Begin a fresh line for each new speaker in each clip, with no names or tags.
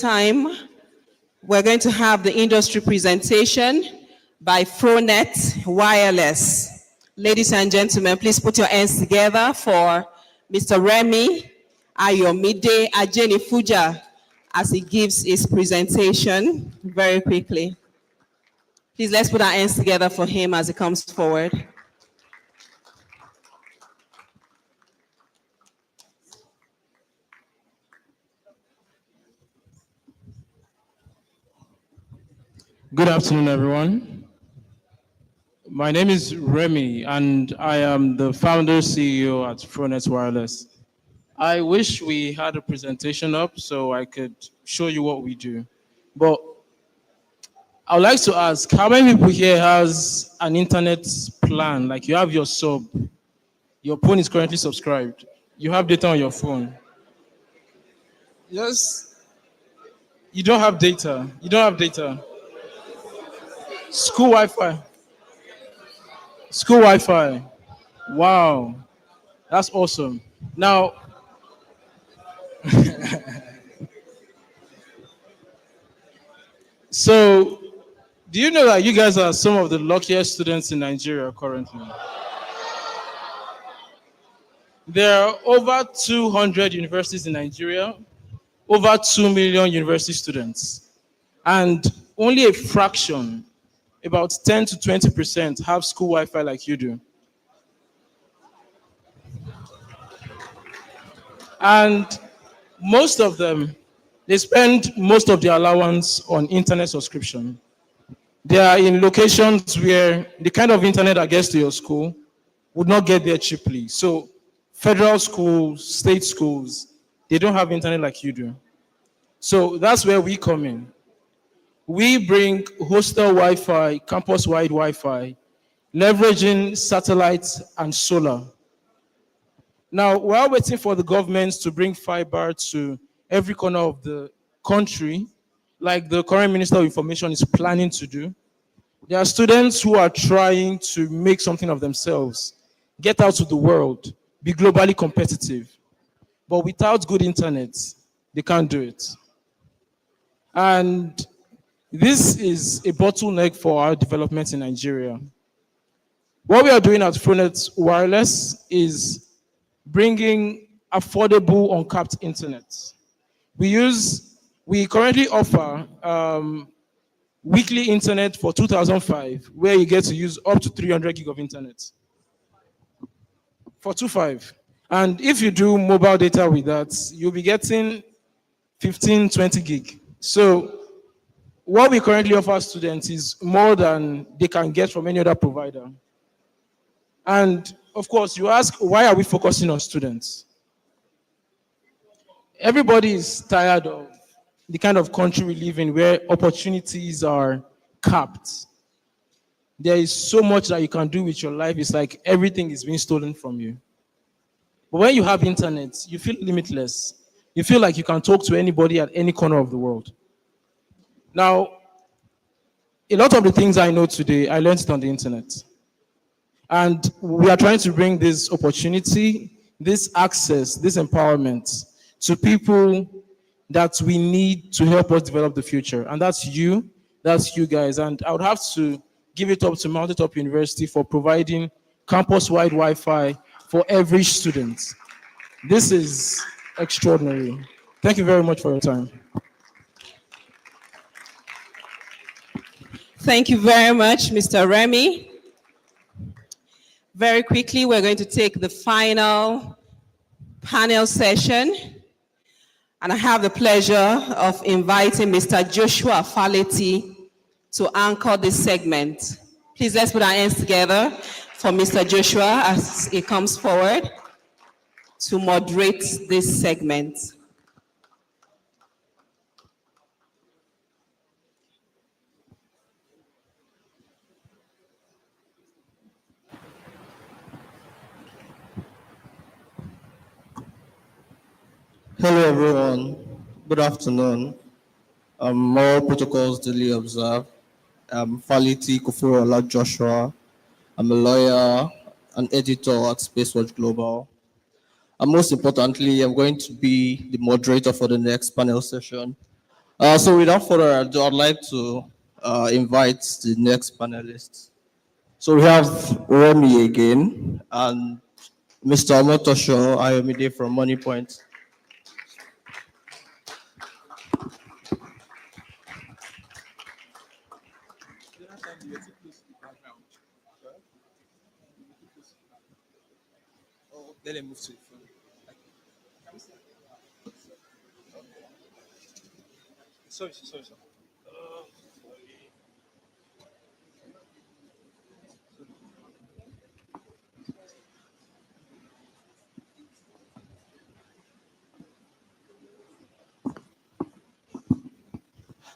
time, we're going to have the industry presentation by Fronet Wireless. Ladies and gentlemen, please put your hands together for Mr. Remy Ajenifuja as he gives his presentation very quickly. Please let's put our hands together for him as he comes forward.
Good afternoon, everyone. My name is Remy, and I am the founder CEO at Fronet Wireless. I wish we had a presentation up so I could show you what we do. But I would like to ask, how many people here has an internet plan? Like you have your sub, your phone is currently subscribed, you have data on your phone. Yes, you don't have data. You don't have data. School Wi-Fi. School Wi-Fi. Wow, that's awesome. Now, so do you know that you guys are some of the luckiest students in Nigeria currently? There are over 200 universities in Nigeria, over 2 million university students, and only a fraction, about 10 to 20%, have school Wi-Fi like you do. And most of them, they spend most of their allowance on internet subscription. They are in locations where the kind of internet that gets to your school would not get there cheaply. So federal schools, state schools, they don't have internet like you do. So that's where we come in. We bring hostel Wi-Fi, campus-wide Wi-Fi, leveraging satellites and solar. Now, while waiting for the government to bring fiber to every corner of the country, like the current Minister of Information is planning to do, there are students who are trying to make something of themselves, get out to the world, be globally competitive. But without good internet, they can't do it. And this is a bottleneck for our development in Nigeria. What we are doing at Fronet Wireless is bringing affordable, uncapped internet. We currently offer weekly internet for 2005, where you get to use up to 300 gig of internet for 25. And if you do mobile data with that, you'll be getting 15, 20 gig. So what we currently offer students is more than they can get from any other provider. And of course, you ask, why are we focusing on students? Everybody is tired of the kind of country we live in where opportunities are capped. There is so much that you can do with your life. It's like everything is being stolen from you. But when you have internet, you feel limitless. You feel like you can talk to anybody at any corner of the world. Now, a lot of the things I know today, I learned it on the internet. And we are trying to bring this opportunity, this access, this empowerment to people that we need to help us develop the future. And that's you guys. And I would have to give it up to Mountaintop University for providing campus-wide Wi-Fi for every student. This is extraordinary. Thank you very much for your time.
Thank you very much, Mr. Remy. Very quickly, we're going to take the final panel session. And I have the pleasure of inviting Mr. Joshua Faleti to anchor this segment. Please let's put our hands together for Mr. Joshua as he comes forward to moderate this segment.
Hello everyone, good afternoon. All protocols duly observed. I'm Faliti Koforola Joshua. I'm a lawyer, an editor at Spacewatch Global. And most importantly, I'm going to be the moderator for the next panel session. So without further ado, I'd like to invite the next panelists. So we have Remy again and Mr. Omotosho Ayomide from Money Point.
Let them move to the front. Sorry.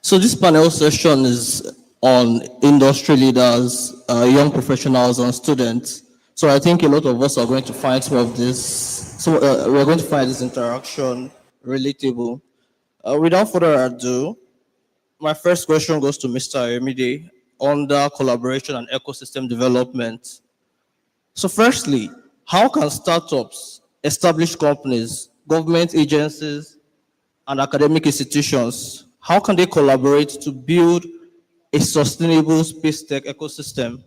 So this panel session is on industry leaders, young professionals, and students. So I think a lot of us are going to find some of this. So we're going to find this interaction relatable. Without further ado, my first question goes to Mr. Emide on the collaboration and ecosystem development. So firstly, how can startups, established companies, government agencies, and academic institutions, how can they collaborate to build a sustainable space tech ecosystem?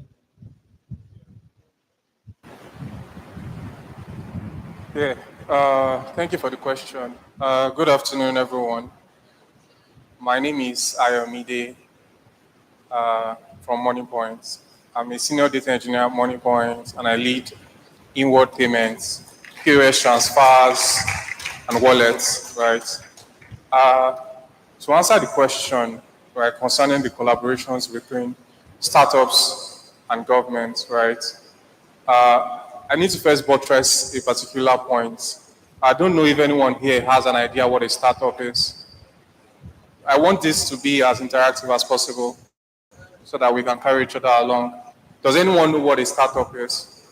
Yeah, thank you for the question. Good afternoon, everyone. My name is Ayomide from Money Point. I'm a senior data engineer at Money Point, and I lead inward payments, POS transfers, and wallets, right? To answer the question, right, concerning the collaborations between startups and government, right, I need to first buttress a particular point. I don't know if anyone here has an idea what a startup is. I want this to be as interactive as possible so that we can carry each other along. Does anyone know what a startup is?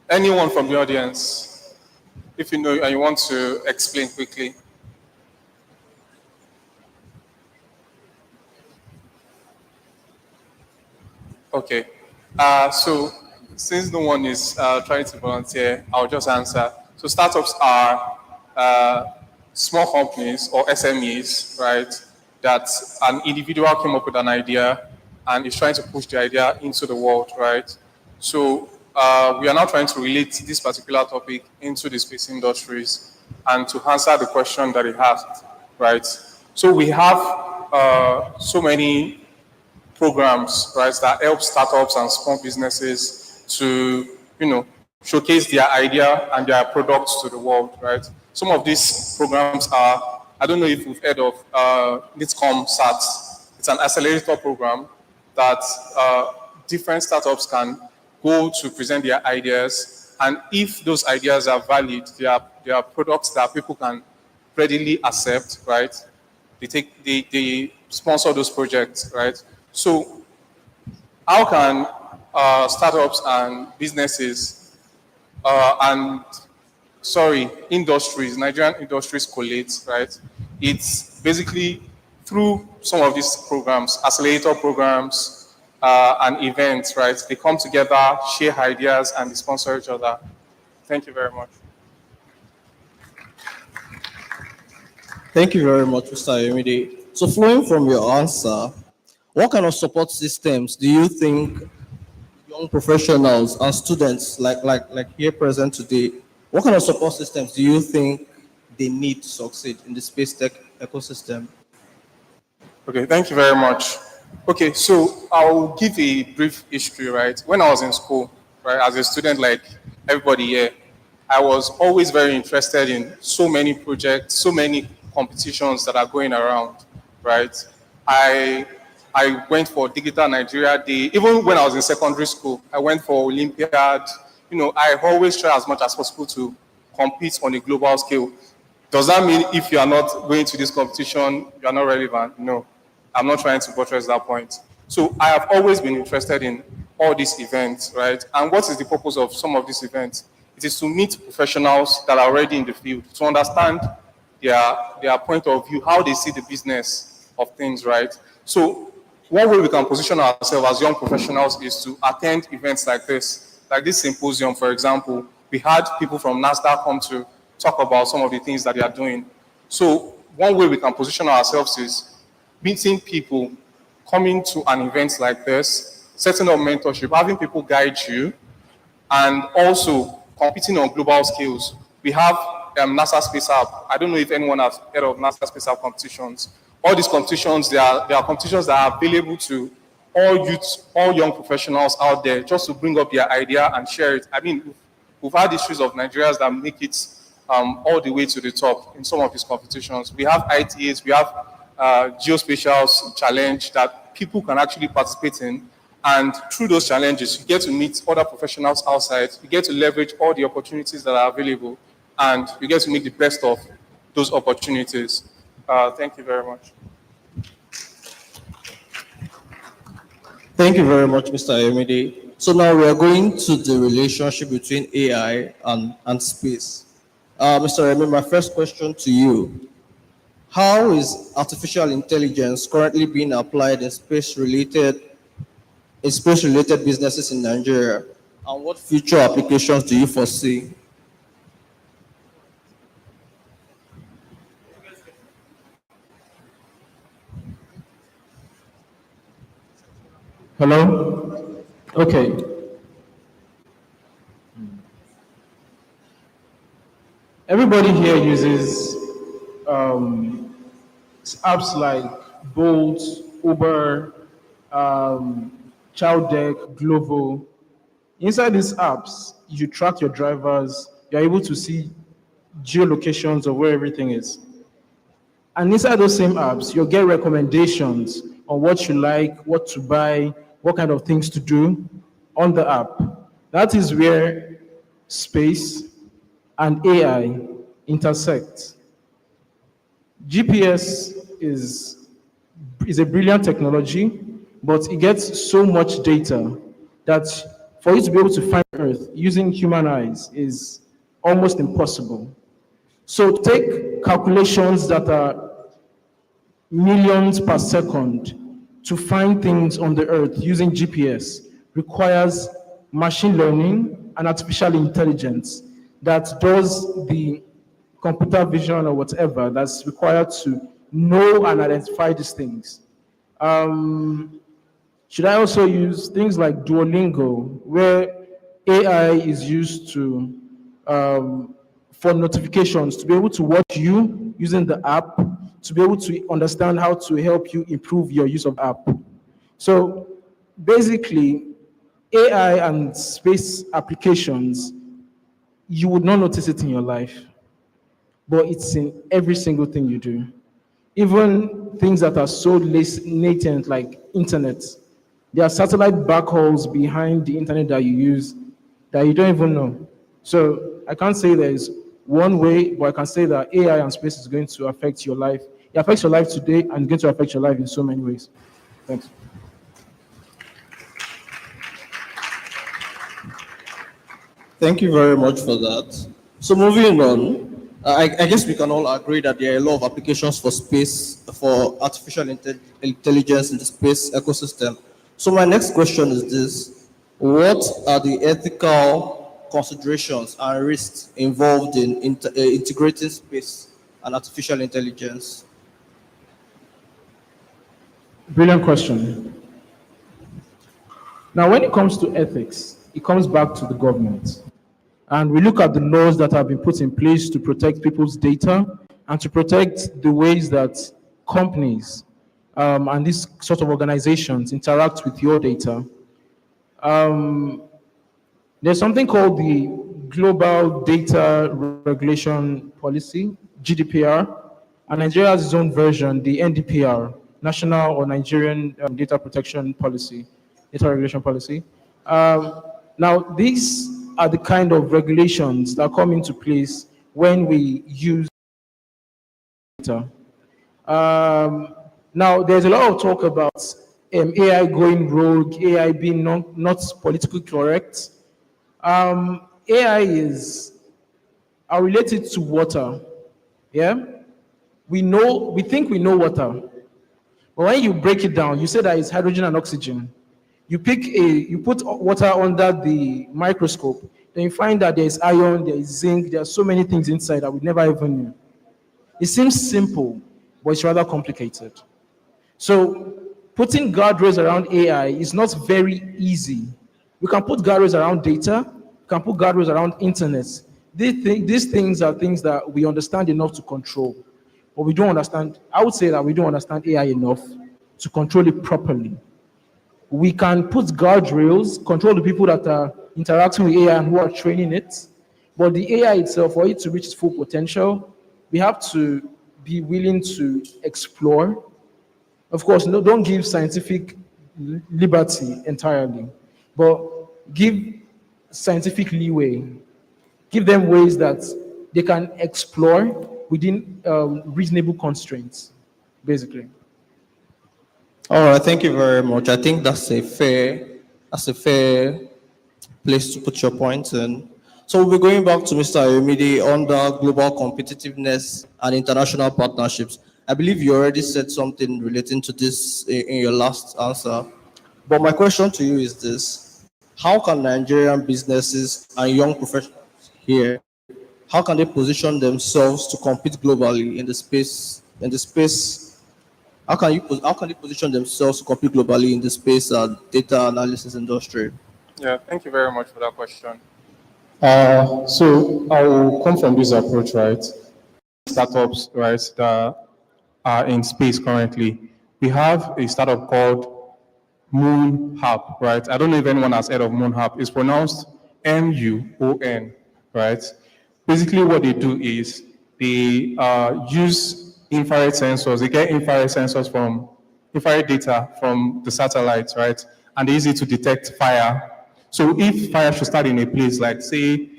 Anyone from the audience? If you know and you want to explain quickly. Okay. So since no one is trying to volunteer, I'll just answer. So startups are small companies or SMEs, right? That an individual came up with an idea and is trying to push the idea into the world, right? So we are now trying to relate this particular topic into the space industries and to answer the question that it asked, right? So we have so many programs, right, that help startups and small businesses to, showcase their idea and their products to the world, right? Some of these programs are, I don't know if you've heard of Nitcom SAT. It's an accelerator program that different startups can go to present their ideas, and if those ideas are valid, they are products that people can readily accept, right? They sponsor those projects, right? So how can startups and businesses industries, Nigerian industries collate, right? It's basically through some of these programs, accelerator programs and events, right? They come together, share ideas, and they sponsor each other. Thank you very much.
Thank you very much, Mr. Emide. So flowing from your answer, what kind of support systems do you think young professionals and students like here present today, what kind of support systems do you think they need to succeed in the space tech ecosystem?
Okay, thank you very much. Okay, so I'll give a brief history, right? When I was in school, right, as a student like everybody here, I was always very interested in so many projects, so many competitions that are going around, right? I I went for Digital Nigeria Day. Even when I was in secondary school, I went for Olympiad. I always try as much as possible to compete on a global scale. Does that mean if you are not going to this competition, you are not relevant? No, I'm not trying to buttress that point. So I have always been interested in all these events, right? And what is the purpose of some of these events? It is to meet professionals that are already in the field, to understand their point of view, how they see the business of things, right? So one way we can position ourselves as young professionals is to attend events like this symposium, for example, We had people from NASDAQ come to talk about some of the things that they are doing. So one way we can position ourselves is meeting people, coming to an event like this, setting up mentorship, having people guide you, and also competing on global scales. We have NASA Space App. I don't know if anyone has heard of NASA Space App competitions. All these competitions, they are competitions that are available to all youth, all young professionals out there, just to bring up their idea and share it. I mean, we've had issues of Nigerians that make it all the way to the top in some of these competitions. We have ITAs, we have geospatial challenge that people can actually participate in. And through those challenges, you get to meet other professionals outside. You get to leverage all the opportunities that are available, and you get to make the best of those opportunities. Thank you very much.
Thank you very much, Mr. Ayomide. So now we are going to the relationship between AI and space. Mr. Remy, my first question to you. How is artificial intelligence currently being applied in space-related businesses in Nigeria? And what future applications do you foresee?
Hello? Okay. Everybody here uses apps like Bolt, Uber, Chowdeck, Glovo. Inside these apps, you track your drivers, you're able to see geolocations of where everything is. And inside those same apps, you'll get recommendations on what you like, what to buy, what kind of things to do on the app. That is where space and AI intersect. GPS is a brilliant technology, but it gets so much data that for you to be able to find Earth using human eyes is almost impossible. So take calculations that are millions per second to find things on the Earth using GPS requires machine learning and artificial intelligence that does the computer vision or whatever that's required to know and identify these things. Should I also use things like Duolingo, where AI is used to for notifications, to be able to watch you using the app, to be able to understand how to help you improve your use of app. So basically, AI and space applications, you would not notice it in your life, but it's in every single thing you do. Even things that are so latent like internet, there are satellite backhauls behind the internet that you use that you don't even know. So I can't say there's one way, but I can say that AI and space is going to affect your life. It affects your life today and it's going to affect your life in so many ways. Thanks.
Thank you very much for that. So moving on, I guess we can all agree that there are a lot of applications for space, for artificial intelligence in the space ecosystem. So my next question is this: what are the ethical considerations and risks involved in integrating space and artificial intelligence?
Brilliant question. Now, when it comes to ethics, it comes back to the government. And we look at the laws that have been put in place to protect people's data and to protect the ways that companies and these sort of organizations interact with your data. There's something called the Global Data Regulation Policy, GDPR, and Nigeria has its own version, the NDPR, National or Nigerian Data Protection Policy, Data Regulation Policy. Now, these are the kind of regulations that come into place when we use data. Now, there's a lot of talk about AI going rogue, AI being not politically correct. AI are related to water. Yeah, we think we know water, but when you break it down, you say that it's hydrogen and oxygen. You put water under the microscope, then then you find that there is iron, there is zinc, there are so many things inside that we never even knew. It seems simple, but it's rather complicated. So putting guardrails around AI is not very easy. We can put guardrails around data, we can put guardrails around internet. These things are things that we understand enough to control, but we don't understand. I would say that we don't understand AI enough to control it properly. We can put guardrails, control the people that are interacting with AI and who are training it, but the AI itself, for it to reach its full potential, we have to be willing to explore. Of course, no, don't give scientific liberty entirely, but give scientific leeway. Give them ways that they can explore within reasonable constraints, basically.
All right, thank you very much. I think that's a fair place to put your point in. So we'll be going back to Mr. Ayomide on the global competitiveness and international partnerships. I believe you already said something relating to this in your last answer. But my question to you is this: how can Nigerian businesses and young professionals here, how can they position themselves to compete globally in the space? How can they position themselves to compete globally in the space and data analysis industry?
Yeah, thank you very much for that question.
So I will come from this approach, right? Startups, right, that are in space currently. We have a startup called Moon Hub, right? I don't know if anyone has heard of Moon Hub. It's pronounced MUON, right? Basically, what they do is they use infrared sensors. They get infrared data from the satellites, right? And they use it to detect fire. So if fire should start in a place like, say,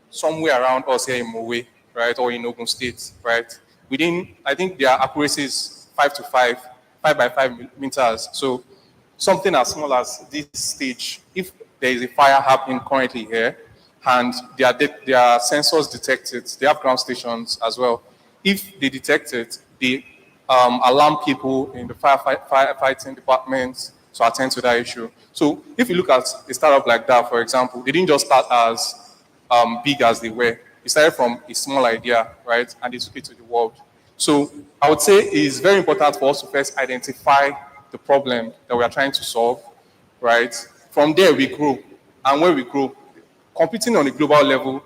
Somewhere around us here in Mowe, right, or in Ogun State, right, within, I think their accuracy is 5 by 5 meters. So something as small as this stage, if there is a fire happening currently here, and their sensors detect it, they have ground stations as well. If they detect it, they alarm people in the firefighting departments to attend to that issue. So if you look at a startup like that, for example, they didn't just start as big as they were. It started from a small idea, right? And they took it to the world. So I would say it's very important for us to first identify the problem that we are trying to solve, right? From there, we grow. And when we grow, competing on a global level,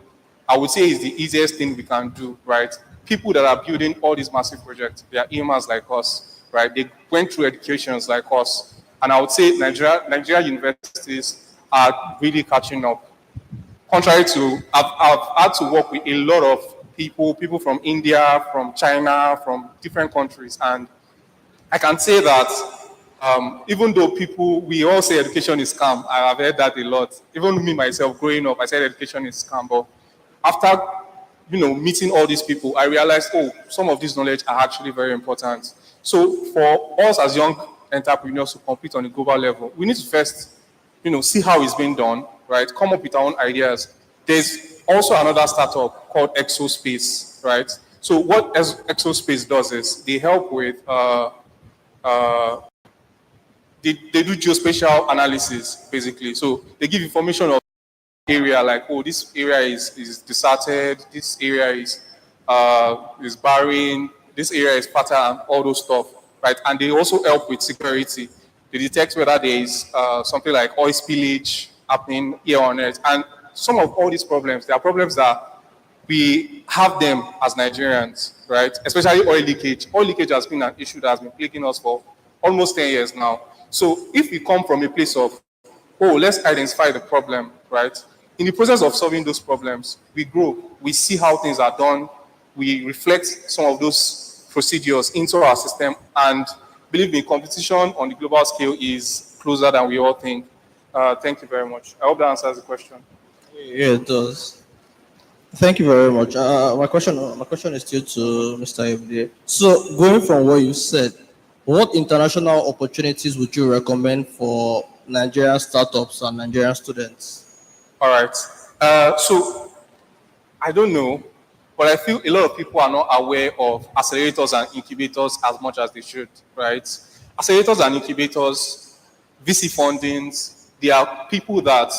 I would say is the easiest thing we can do, right? People that are building all these massive projects, they are EMAs like us, right? They went through educations like us. And I would say Nigeria universities are really catching up. Contrary to, I've had to work with a lot of people from India, from China, from different countries. And I can say that even though we all say education is scam, I have heard that a lot. Even me myself, growing up, I said education is scam. But after meeting all these people, I realized, some of this knowledge are actually very important. So for us as young entrepreneurs to compete on a global level, we need to first, see how it's being done, right? Come up with our own ideas. There's also another startup called Exospace, right? So what Exospace does is they help with, they do geospatial analysis, basically. So they give information of area like, this area is deserted, this area is barren, this area is fertile, and all those stuff, right? And they also help with security. They detect whether there is something like oil spillage happening here on Earth. And some of all these problems, there are problems that we have them as Nigerians, right? Especially oil leakage. Oil leakage has been an issue that has been plaguing us for almost 10 years now. So if we come from a place of, let's identify the problem, right? In the process of solving those problems, we grow. We see how things are done. We reflect some of those procedures into our system. And believe me, competition on the global scale is closer than we all think. Thank you very much. I hope that answers the question.
Yeah, it does. Thank you very much. My question is still to Mr. Ebde. So, going from what you said, what international opportunities would you recommend for Nigerian startups and Nigerian students?
All right. So I don't know, but I feel a lot of people are not aware of accelerators and incubators as much as they should, right? Accelerators and incubators, VC fundings, they are people that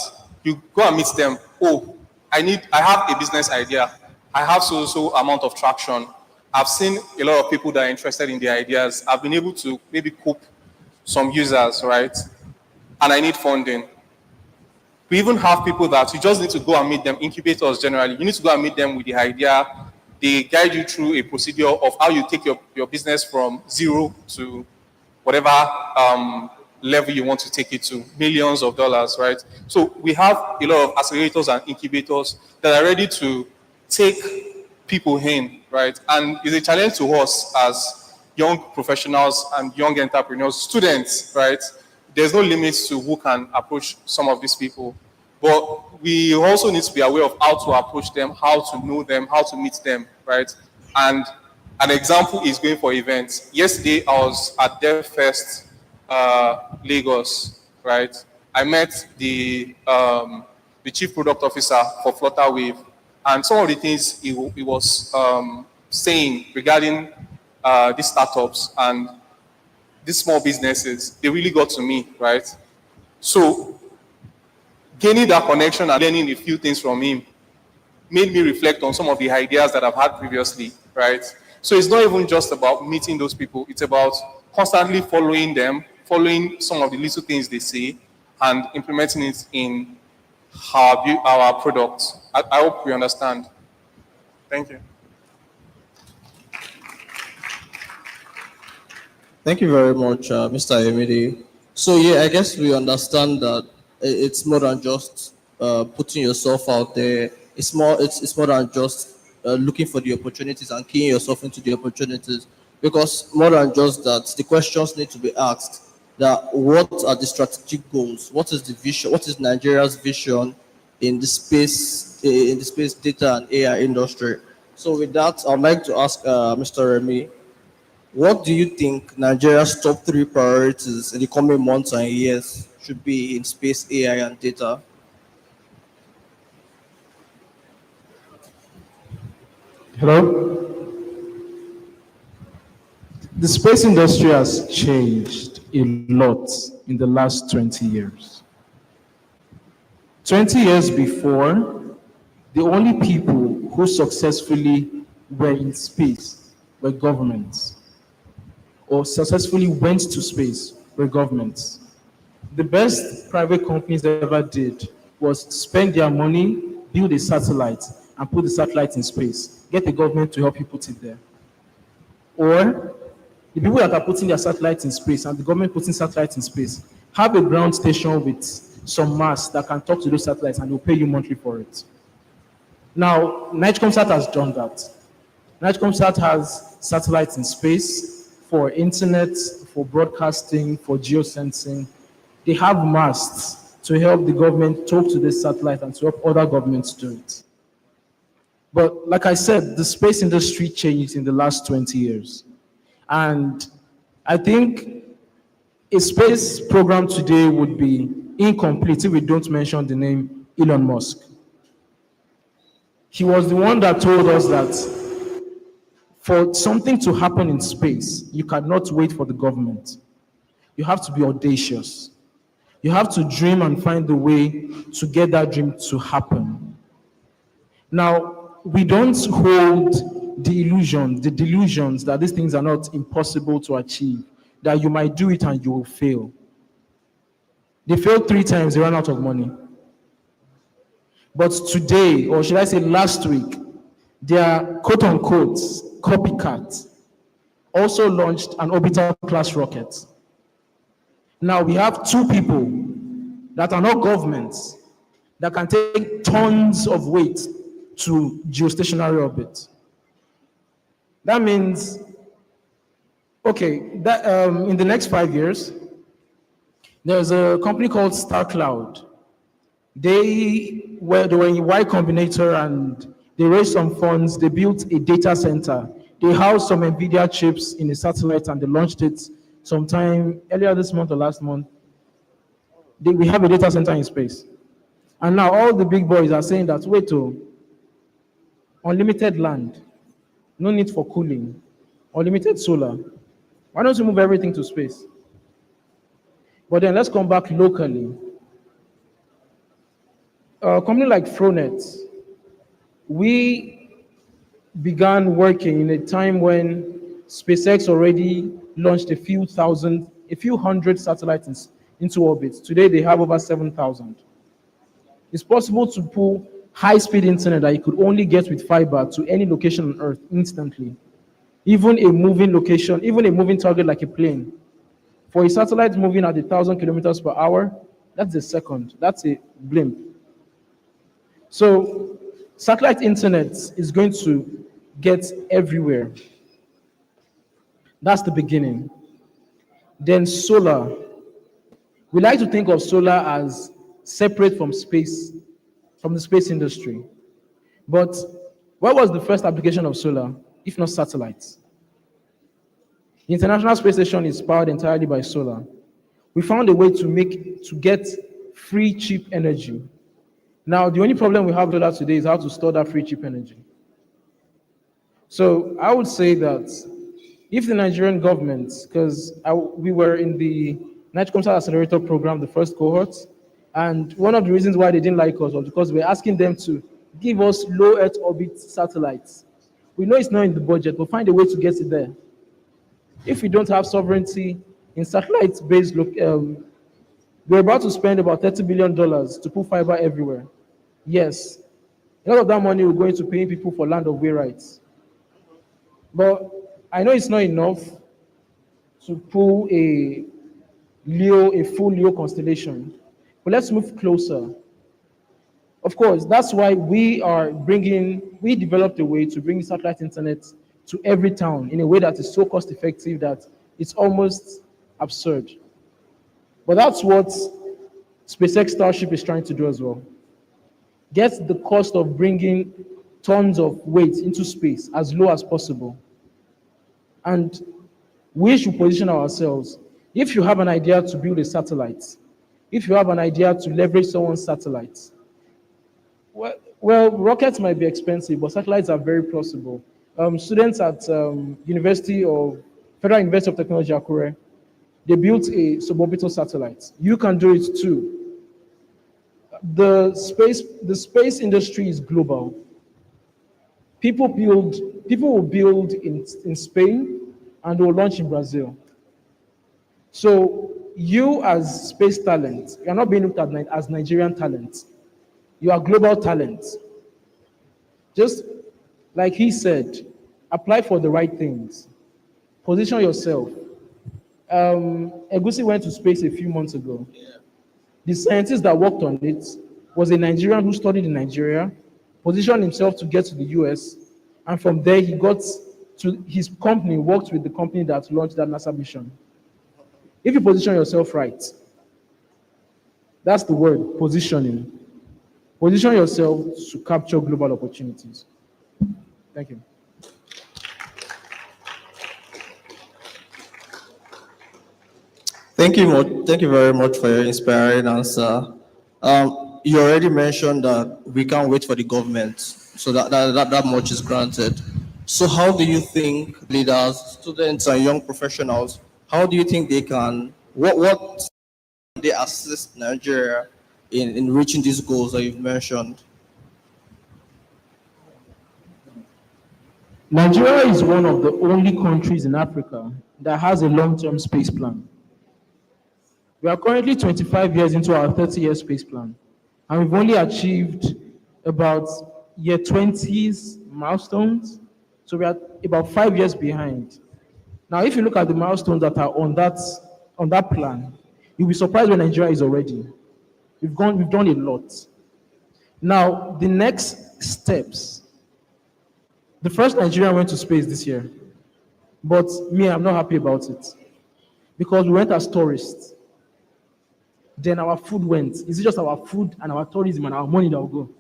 You go and meet them. Oh, I have a business idea. I have so amount of traction. I've seen a lot of people that are interested in the ideas. I've been able to maybe cope some users, right? And I need funding. We even have people that you just need to go and meet them, incubators generally. You need to go and meet them with the idea. They guide you through a procedure of how you take your business from zero to whatever level you want to take it to, millions of dollars, right? So we have a lot of accelerators and incubators that are ready to take people in, right? And it's a challenge to us as young professionals and young entrepreneurs, students, right? There's no limits to who can approach some of these people. But we also need to be aware of how to approach them, how to know them, how to meet them, right? And an example is going for events. Yesterday, I was at DevFest Lagos, right? I met the chief product officer for Flutterwave, and some of the things he was saying regarding these startups and these small businesses, they really got to me, right? So gaining that connection and learning a few things from him made me reflect on some of the ideas that I've had previously, right? So it's not even just about meeting those people. It's about constantly following them, following some of the little things they say, and implementing it in our products. I hope we understand. Thank you.
Thank you very much, Mr. Emidi. So yeah, I guess we understand that it's more than just putting yourself out there. It's more than just looking for the opportunities and keying yourself into the opportunities. Because more than just that, the questions need to be asked. That what are the strategic goals? What is the vision? What is Nigeria's vision in the space data and AI industry? So with that, I'd like to ask Mr. Remy, what do you think Nigeria's top three priorities in the coming months and years should be in space, AI, and data?
Hello? The space industry has changed a lot in the last 20 years. 20 years before, the only people who successfully were in space were governments, or successfully went to space were governments. The best private companies ever did was spend their money, build a satellite, and put the satellite in space. Get the government to help you put it there. Or the people that are putting their satellites in space and the government putting satellites in space have a ground station with some mass that can talk to those satellites and they'll pay you monthly for it. Now, Nigecomsat has done that. Nigecomsat has satellites in space for internet, for broadcasting, for geosensing. They have masts to help the government talk to this satellite and to help other governments do it. But like I said, the space industry changed in the last 20 years. And I think a space program today would be incomplete if we don't mention the name Elon Musk. He was the one that told us that for something to happen in space, you cannot wait for the government. You have to be audacious. You have to dream and find the way to get that dream to happen. Now, we don't hold the delusions that these things are not impossible to achieve, that you might do it and you will fail. They failed 3 times, they ran out of money. But today, or should I say last week, their quote-unquote copycat also launched an orbital class rocket. Now we have 2 people that are not governments that can take tons of weight to geostationary orbit. That means, okay, that in the next 5 years, there's a company called StarCloud. They were in Y Combinator and they raised some funds. They built a data center. They housed some NVIDIA chips in a satellite and they launched it sometime earlier this month or last month. We have a data center in space. And now all the big boys are saying that, wait, unlimited land, no need for cooling, unlimited solar. Why don't you move everything to space? But then let's come back locally.
A company like Fronet, we began working in a time when SpaceX already launched a few hundred satellites into orbit. Today they have over 7,000. It's possible to pull high-speed internet that you could only get with fiber to any location on Earth instantly. Even a moving location, even a moving target like a plane. For a satellite moving at 1,000 kilometers per hour, that's a second. That's a blimp. So satellite internet is going to get everywhere. That's the beginning. Then solar. We like to think of solar as separate from space, from the space industry. But what was the first application of solar, if not satellites? The International Space Station is powered entirely by solar. We found a way to get free, cheap energy. Now, the only problem we have with solar today is how to store that free, cheap energy. So I would say that if the Nigerian government, because we were in the Nigeria Accelerator program, the first cohort, and one of the reasons why they didn't like us was because we're asking them to give us low Earth orbit satellites. We know it's not in the budget, but find a way to get it there. If we don't have sovereignty in satellite-based, we're about to spend about $30 billion to put fiber everywhere. Yes, a lot of that money will go into paying people for land of way rights. But I know it's not enough to pull a full Leo constellation. But let's move closer. Of course, that's why we developed a way to bring satellite internet to every town in a way that is so cost effective that it's almost absurd. But that's what SpaceX Starship is trying to do as well. Get the cost of bringing tons of weight into space as low as possible. And we should position ourselves. If you have an idea to build a satellite, if you have an idea to leverage someone's satellite, well, rockets might be expensive, but satellites are very plausible. Students at Federal University of Technology, Akure, they built a suborbital satellite. You can do it too. The space industry is global. People will build in Spain and will launch in Brazil. So you as space talent, you're not being looked at as Nigerian talent. You are global talent. Just like he said, apply for the right things. Position yourself. Egusi went to space a few months ago. The scientist that worked on it was a Nigerian who studied in Nigeria, positioned himself to get to the US, and from there he got to his company, worked with the company that launched that NASA mission. If you position yourself right, that's the word, positioning. Position yourself to capture global opportunities. Thank you.
Thank you very much for your inspiring answer. You already mentioned that we can't wait for the government, so that much is granted. So how do you think leaders, students, and young professionals, how do you think they can, what they assist Nigeria in reaching these goals that you've mentioned?
Nigeria is one of the only countries in Africa that has a long-term space plan. We are currently 25 years into our 30-year space plan, and we've only achieved about year 20's milestones, so we are about 5 years behind. Now, if you look at the milestones that are on that plan, you'll be surprised where Nigeria is already. We've done a lot. Now, the next steps. The first Nigerian went to space this year, but me, I'm not happy about it because we went as tourists. Then our food went. Is it just our food and our tourism and our money that will go?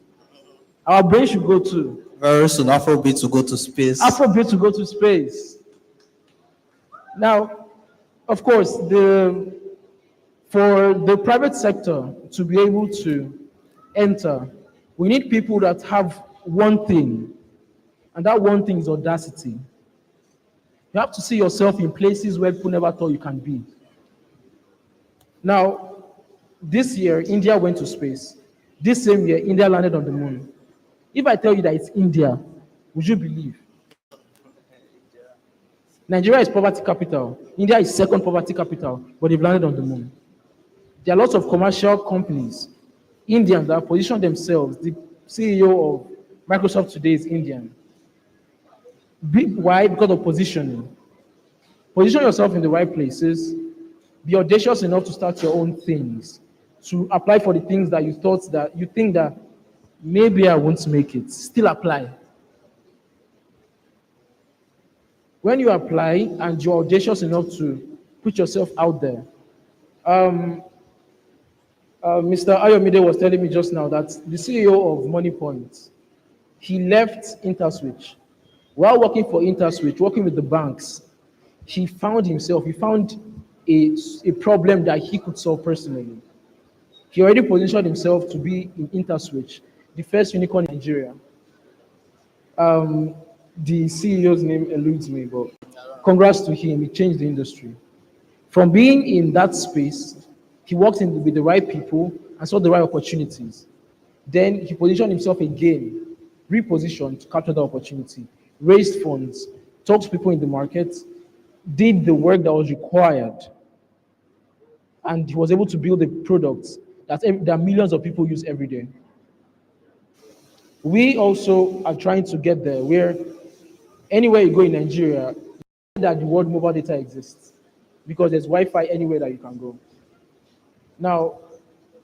Our brain should go too.
Very soon, Afrobeat will go to space.
Afrobeat to go to space. Now, of course, for the private sector to be able to enter, we need people that have one thing, and that one thing is audacity. You have to see yourself in places where people never thought you can be. Now, this year, India went to space.
This same year, India landed on the moon. If I tell you that it's India, would you believe? Nigeria is poverty capital. India is second poverty capital, but they've landed on the moon. There are lots of commercial companies, Indians, that have positioned themselves. The CEO of Microsoft today is Indian. Why? Because of positioning. Position yourself in the right places. Be audacious enough to start your own things, to apply for the things that you think that maybe I won't make it. Still apply. When you apply and you're audacious enough to put yourself out there, Mr. Ayomide was telling me just now that the CEO of MoneyPoint, he left Interswitch. While working for Interswitch, working with the banks, he found a problem that he could solve personally. He already positioned himself to be in Interswitch, the first unicorn in Nigeria. The CEO's name eludes me, but congrats to him. He changed the industry. From being in that space, he worked with the right people and saw the right opportunities. Then he positioned himself again, repositioned to capture the opportunity, raised funds, talked to people in the market, did the work that was required, and he was able to build a product that millions of people use every day. We also are trying to get there where anywhere you go in Nigeria, that the word mobile data exists because there's Wi-Fi anywhere that you can go. Now,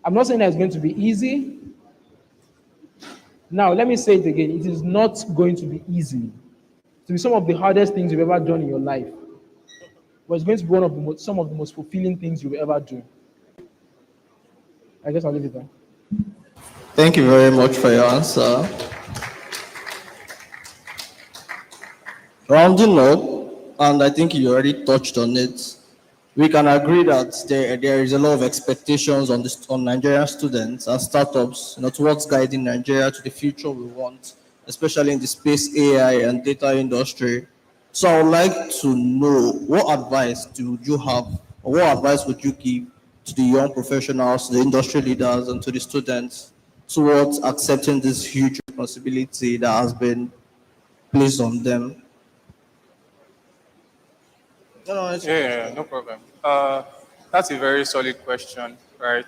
I'm not saying that it's going to be easy. Now, let me say it again. It is not going to be easy. To be some of the hardest things you've ever done in your life. But it's going to be some of the most fulfilling things you'll ever do. I guess I'll leave it there.
Thank you very much for your answer. Rounding up, and I think you already touched on it, we can agree that there is a lot of expectations on Nigerian students and startups, towards guiding Nigeria to the future we want, especially in the space, AI, and data industry. So I would like to know, what advice do you have, or what advice would you give to the young professionals, the industry leaders, and to the students towards accepting this huge responsibility that has been placed on them?
Yeah, no problem. That's a very solid question, right?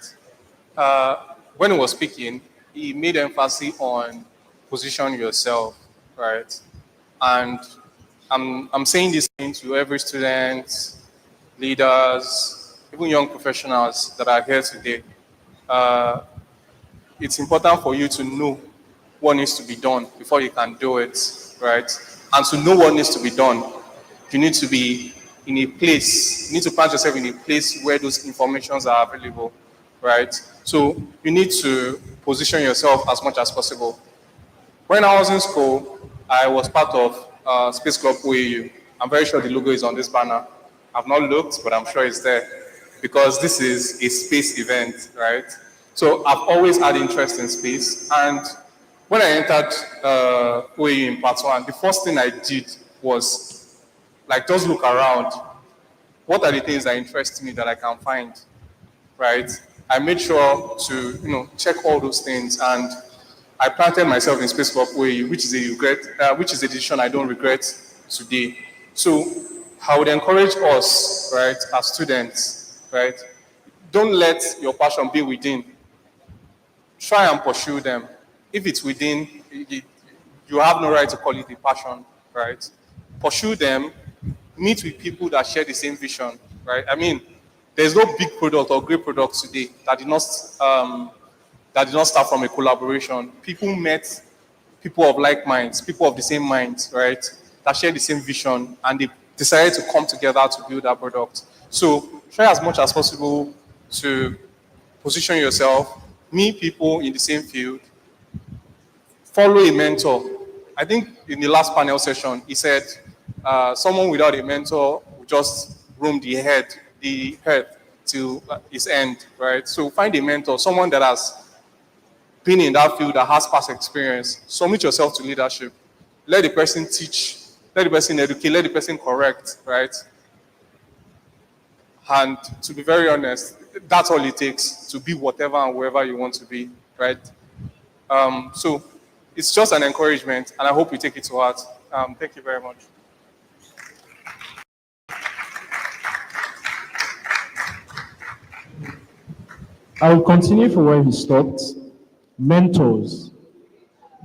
When he was speaking, he made emphasis on position yourself, right? And I'm saying this thing to every student, leaders, even young professionals that are here today. It's important for you to know what needs to be done before you can do it, right? And to know what needs to be done, you need to be in a place, you need to plant yourself in a place where those informations are available, right? So you need to position yourself as much as possible. When I was in school, I was part of Space Club OAU. I'm very sure the logo is on this banner. I've not looked, but I'm sure it's there because this is a space event, right? So I've always had interest in space. And when I entered OAU in part one, the first thing I did was just look around. What are the things that interest me that I can find, right? I made sure to, check all those things, and I planted myself in Space Club OAU, which is a decision I don't regret today. So I would encourage us, right, as students, right, don't let your passion be within. Try and pursue them. If it's within, you have no right to call it a passion, right? Pursue them. Meet with people that share the same vision, right? I mean, there's no big product or great product today that did not start from a collaboration. People met people of like minds, people of the same minds, right? That share the same vision, and they decided to come together to build that product. So try as much as possible to position yourself, meet people in the same field, follow a mentor. I think in the last panel session, he said, someone without a mentor will just roam the earth till its end, right? So find a mentor, someone that has been in that field, that has past experience. Submit yourself to leadership. Let the person teach, let the person educate, let the person correct, right? And to be very honest, that's all it takes to be whatever and wherever you want to be, right? So it's just an encouragement, and I hope you take it to heart. Thank you very much.
I'll continue from where he stopped. Mentors.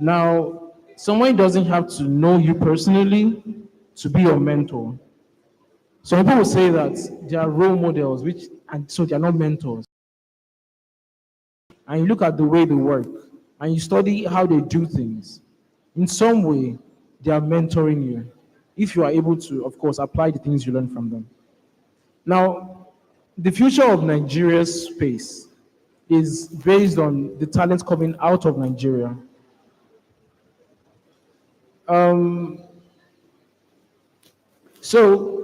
Now, someone doesn't have to know you personally to be your mentor. Some people will say that they are role models, and so they are not mentors. And you look at the way they work, and you study how they do things. In some way, they are mentoring you. If you are able to, of course, apply the things you learn from them. Now, the future of Nigeria's space is based on the talent coming out of Nigeria. So,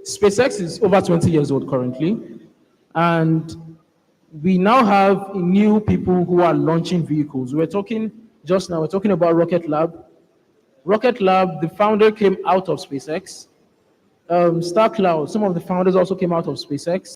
SpaceX is over 20 years old currently, and we now have new people who are launching vehicles. We're talking about Rocket Lab. Rocket Lab, the founder came out of SpaceX. Star Cloud, some of the founders also came out of SpaceX.